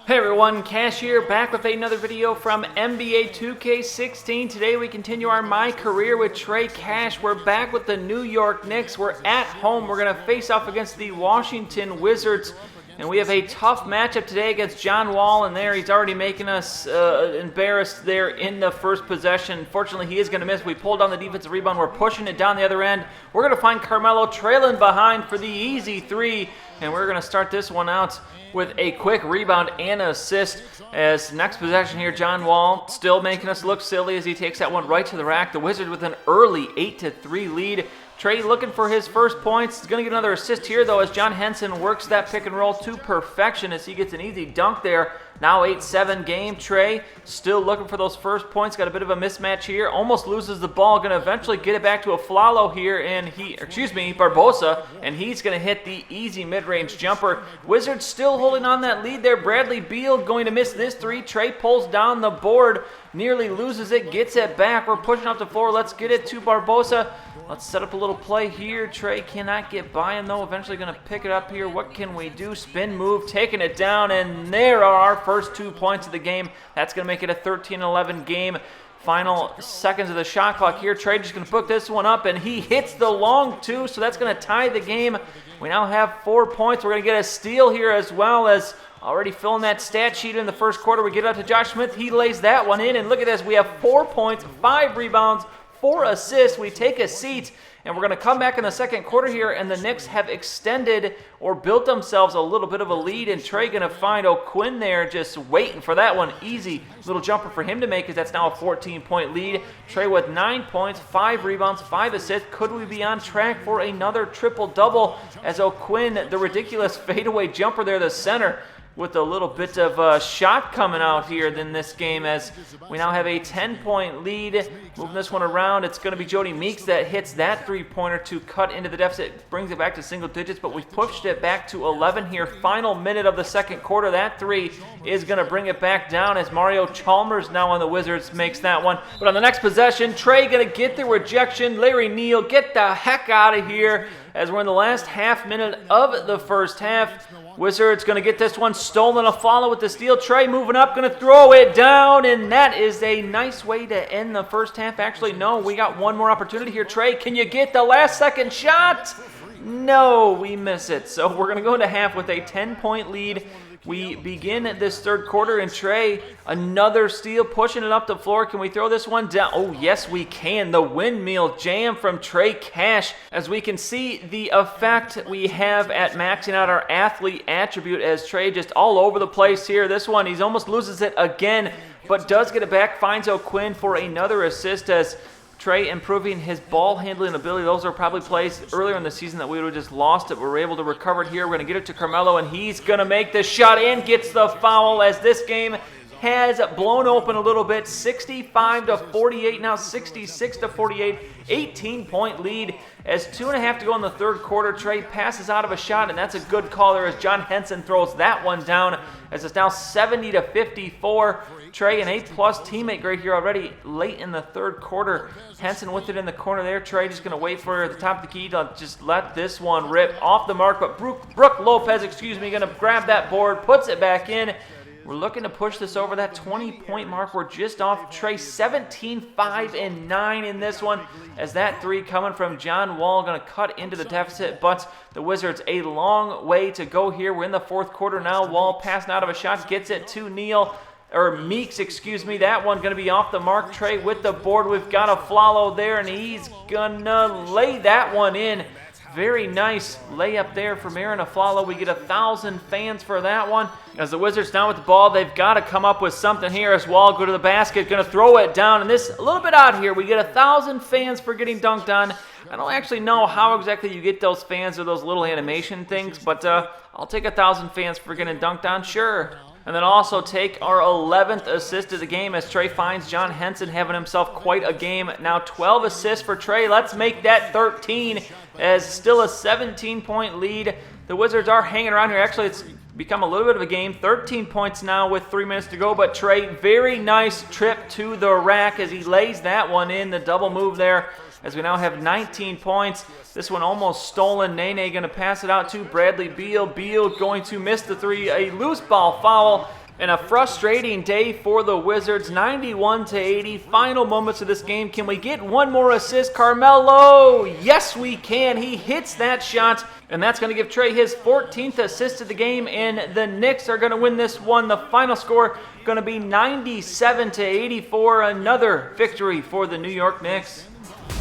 Hey everyone, Cash here, back with another video from NBA 2K16. Today we continue our My Career with Trey Cash. We're back with the New York Knicks. We're at home. We're going to face off against the Washington Wizards. And we have a tough matchup today against John Wall, and there he's already making us embarrassed there in the first possession. Fortunately, he is going to miss. We pulled down the defensive rebound. We're pushing it down the other end. We're going to find Carmelo trailing behind for the easy three, and we're going to start this one out with a quick rebound and assist. As next possession here, John Wall still making us look silly as he takes that one right to the rack. The Wizards with an early 8-3 lead. Trey looking for his first points. He's going to get another assist here, though, as John Henson works that pick and roll to perfection as he gets an easy dunk there. Now 8-7 game. Trey still looking for those first points. Got a bit of a mismatch here. Almost loses the ball. Going to eventually get it back to Aflalo here, and Barbosa, and he's going to hit the easy mid-range jumper. Wizards still holding on that lead there. Bradley Beal going to miss this three. Trey pulls down the board, nearly loses it, gets it back. We're pushing up the floor. Let's get it to Barbosa. Let's set up a little play here. Trey cannot get by him, though. Eventually going to pick it up here. What can we do? Spin move, taking it down, and there are our first 2 points of the game. That's going to make it a 13-11 game. Final seconds of the shot clock here. Trey just going to put this one up, and he hits the long two, so that's going to tie the game. We now have 4 points. We're going to get a steal here as well, as already filling that stat sheet in the first quarter. We get it up to Josh Smith. He lays that one in, and look at this. We have 4 points, 5 rebounds, 4 assists. We take a seat, and we're going to come back in the second quarter here, and the Knicks have extended or built themselves a little bit of a lead, and Trey going to find O'Quinn there just waiting for that one. Easy little jumper for him to make, because that's now a 14-point lead. Trey with 9 points, 5 rebounds, 5 assists. Could we be on track for another triple-double as O'Quinn, the ridiculous fadeaway jumper there, the center, with a little bit of a shot coming out here in this game, as we now have a 10-point lead. Moving this one around, it's going to be Jody Meeks that hits that three-pointer to cut into the deficit, brings it back to single digits, but we've pushed it back to 11 here. Final minute of the second quarter. That three is going to bring it back down, as Mario Chalmers now on the Wizards makes that one. But on the next possession, Trey going to get the rejection. Larry Neal, get the heck out of here, as we're in the last half minute of the first half. Wizards going to get this one stolen. A follow with the steal. Trey moving up, going to throw it down, and that is a nice way to end the first half. Actually, no, we got one more opportunity here. Trey, can you get the last second shot? No, we miss it. So we're going to go into half with a 10-point lead. We begin this third quarter, and Trey, another steal, pushing it up the floor. Can we throw this one down? Oh, yes, we can. The windmill jam from Trey Cash. As we can see the effect we have at maxing out our athlete attribute, as Trey just all over the place here. This one, he almost loses it again, but does get it back. Finds O'Quinn for another assist, as Trey improving his ball handling ability. Those are probably plays earlier in the season that we would have just lost it. We're able to recover it here. We're going to get it to Carmelo, and he's going to make the shot and gets the foul, as this game has blown open a little bit. 65-48, now 66-48, 18-point lead as 2.5 to go in the third quarter. Trey passes out of a shot, and that's a good call there as John Henson throws that one down, as it's now 70-54. Trey, an A-plus teammate grade here already late in the third quarter. Henson with it in the corner there. Trey just going to wait for the top of the key to just let this one rip off the mark. But Brooke Lopez, going to grab that board, puts it back in. We're looking to push this over that 20-point mark. We're just off. Trey 17, 5, and 9 in this one, as that three coming from John Wall going to cut into the deficit. But the Wizards a long way to go here. We're in the fourth quarter now. Wall passing out of a shot, gets it to Meeks, that one going to be off the mark. Trey with the board. We've got a Aflalo there, and he's going to lay that one in. Very nice layup there from Aaron Aflalo. We get 1,000 fans for that one. As the Wizards down with the ball, they've got to come up with something here, as Wall go to the basket, going to throw it down. And this, a little bit out here, we get 1,000 fans for getting dunked on. I don't actually know how exactly you get those fans or those little animation things, but I'll take 1,000 fans for getting dunked on, sure. And then also take our 11th assist of the game, as Trey finds John Henson having himself quite a game. Now 12 assists for Trey. Let's make that 13, as still a 17-point lead. The Wizards are hanging around here. Actually, it's become a little bit of a game. 13 points now with 3 minutes to go. But Trey, very nice trip to the rack as he lays that one in, the double move there, as we now have 19 points. This one almost stolen. Nene going to pass it out to Bradley Beal. Beal going to miss the three. A loose ball foul And a frustrating day for the Wizards, 91-80. Final moments of this game. Can we get one more assist? Carmelo! Yes, we can. He hits that shot, and that's going to give Trey his 14th assist of the game, and the Knicks are going to win this one. The final score going to be 97-84. Another victory for the New York Knicks.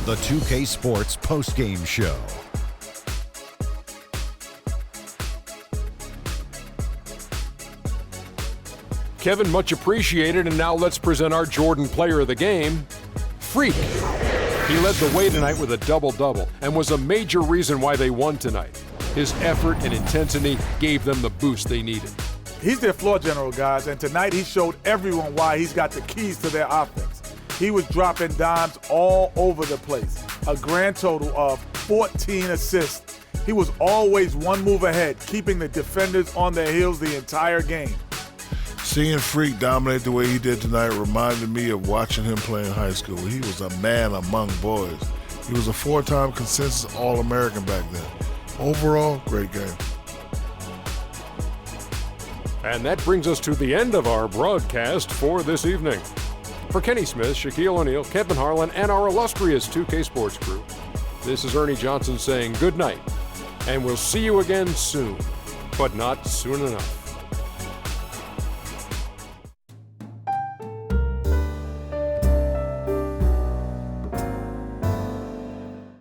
The 2K Sports postgame show. Kevin, much appreciated, and now let's present our Jordan player of the game, Freak. He led the way tonight with a double-double and was a major reason why they won tonight. His effort and intensity gave them the boost they needed. He's their floor general, guys, and tonight he showed everyone why he's got the keys to their offense. He was dropping dimes all over the place, a grand total of 14 assists. He was always one move ahead, keeping the defenders on their heels the entire game. Seeing Freak dominate the way he did tonight reminded me of watching him play in high school. He was a man among boys. He was a 4-time consensus All-American back then. Overall, great game. And that brings us to the end of our broadcast for this evening. For Kenny Smith, Shaquille O'Neal, Kevin Harlan, and our illustrious 2K Sports crew, this is Ernie Johnson saying good night, and we'll see you again soon, but not soon enough.